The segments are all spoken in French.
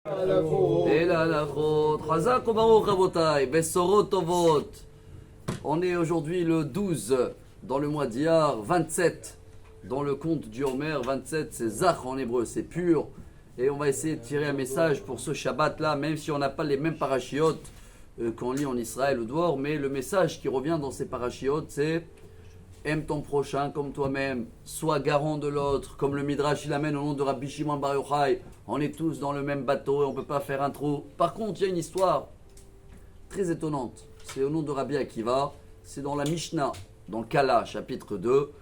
Et la lachot, Chazak ou Baruch Rabotai, Besorot Tovot. On est aujourd'hui le 12 dans le mois d'Iyar, 27 dans le conte du Homer, 27 c'est Zach en hébreu, c'est pur. Et on va essayer de tirer un message pour ce Shabbat là, même si on n'a pas les mêmes parachiotes qu'on lit en Israël ou dehors, mais le message qui revient dans ces parachiotes c'est aime ton prochain comme toi-même, sois garant de l'autre, comme le Midrash il amène au nom de Rabbi Shimon Bar Yochai. On est tous dans le même bateau et on ne peut pas faire un trou. Par contre, il y a une histoire très étonnante. C'est au nom de Rabbi Akiva, c'est dans la Mishnah, dans Kala, chapitre 2.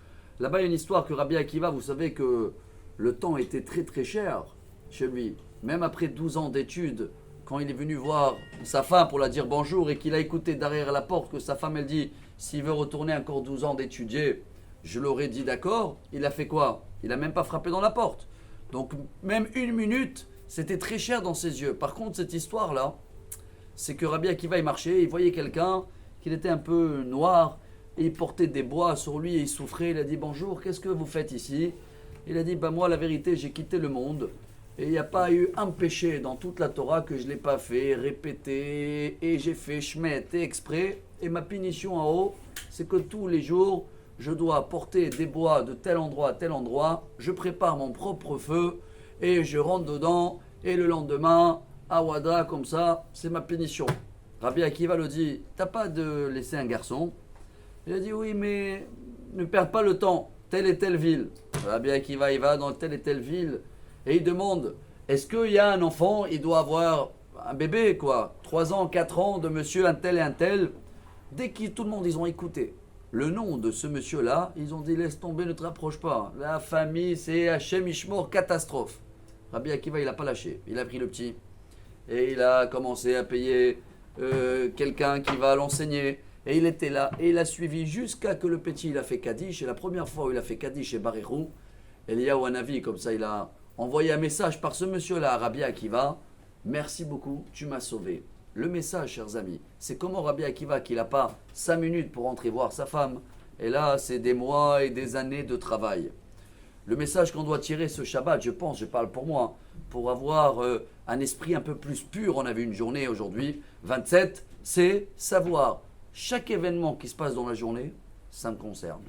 Là-bas, il y a une histoire que Rabbi Akiva, vous savez que le temps était très très cher chez lui. Même après 12 ans d'études, quand il est venu voir sa femme pour la dire bonjour et qu'il a écouté derrière la porte que sa femme, elle dit s'il veut retourner encore 12 ans d'étudier, je l'aurais dit d'accord. Il a fait quoi? Il n'a même pas frappé dans la porte. Donc même une minute, c'était très cher dans ses yeux. Par contre, cette histoire-là, c'est que Rabbi Akiva, il marchait, il voyait quelqu'un qui était un peu noir, et il portait des bois sur lui et il souffrait. Il a dit bonjour, qu'est-ce que vous faites ici? Il a dit moi la vérité, j'ai quitté le monde. Et il n'y a pas eu un péché dans toute la Torah que je ne l'ai pas fait, répété, et j'ai fait shmet et exprès. Et ma punition en haut, c'est que tous les jours, je dois porter des bois de tel endroit à tel endroit. Je prépare mon propre feu et je rentre dedans. Et le lendemain, à Wada, comme ça, c'est ma punition. Rabbi Akiva le dit, t'as pas de laisser un garçon? Il a dit oui, mais ne perds pas le temps. Telle et telle ville. Rabbi Akiva, il va dans telle et telle ville. Et il demande, est-ce qu'il y a un enfant, il doit avoir un bébé, quoi, 3 ans, 4 ans, de monsieur un tel et un tel. Dès que tout le monde, ils ont écouté le nom de ce monsieur-là, ils ont dit, laisse tomber, ne te rapproche pas. La famille, c'est Hachem Ishmor, catastrophe. Rabbi Akiva, il n'a pas lâché. Il a pris le petit et il a commencé à payer quelqu'un qui va l'enseigner. Et il était là, et il a suivi jusqu'à que le petit, il a fait Kaddish. Et la première fois où il a fait Kaddish chez Baréchou, Eliyahu Hanavi, comme ça, il a envoyé un message par ce monsieur-là à Rabbi Akiva. Merci beaucoup, tu m'as sauvé. Le message, chers amis, c'est comment Rabbi Akiva, qui n'a pas 5 minutes pour rentrer voir sa femme, et là, c'est des mois et des années de travail. Le message qu'on doit tirer ce Shabbat, je pense, je parle pour moi, pour avoir un esprit un peu plus pur, on avait une journée aujourd'hui, 27, c'est savoir chaque événement qui se passe dans la journée, ça me concerne.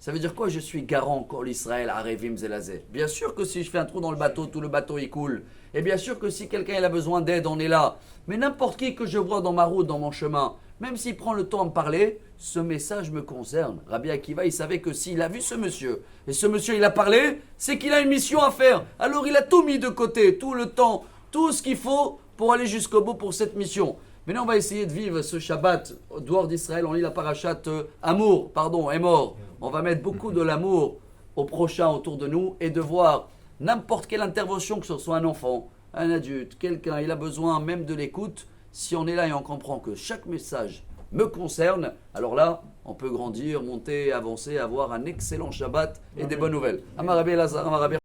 Ça veut dire quoi? Je suis garant quand l'Israël Arevim Zelazé. Bien sûr que si je fais un trou dans le bateau, tout le bateau il coule. Et bien sûr que si quelqu'un il a besoin d'aide, on est là. Mais n'importe qui que je vois dans ma route, dans mon chemin, même s'il prend le temps de me parler, ce message me concerne. Rabbi Akiva, il savait que s'il a vu ce monsieur, et ce monsieur il a parlé, c'est qu'il a une mission à faire. Alors il a tout mis de côté, tout le temps, tout ce qu'il faut pour aller jusqu'au bout pour cette mission. Maintenant, on va essayer de vivre ce Shabbat au dehors d'Israël. On lit la parashat Emor. On va mettre beaucoup de l'amour au prochain autour de nous et de voir n'importe quelle intervention, que ce soit un enfant, un adulte, quelqu'un, il a besoin même de l'écoute. Si on est là et on comprend que chaque message me concerne, alors là, on peut grandir, monter, avancer, avoir un excellent Shabbat et des bonnes nouvelles. Amar Rabbi Elazar, Amar Rabbi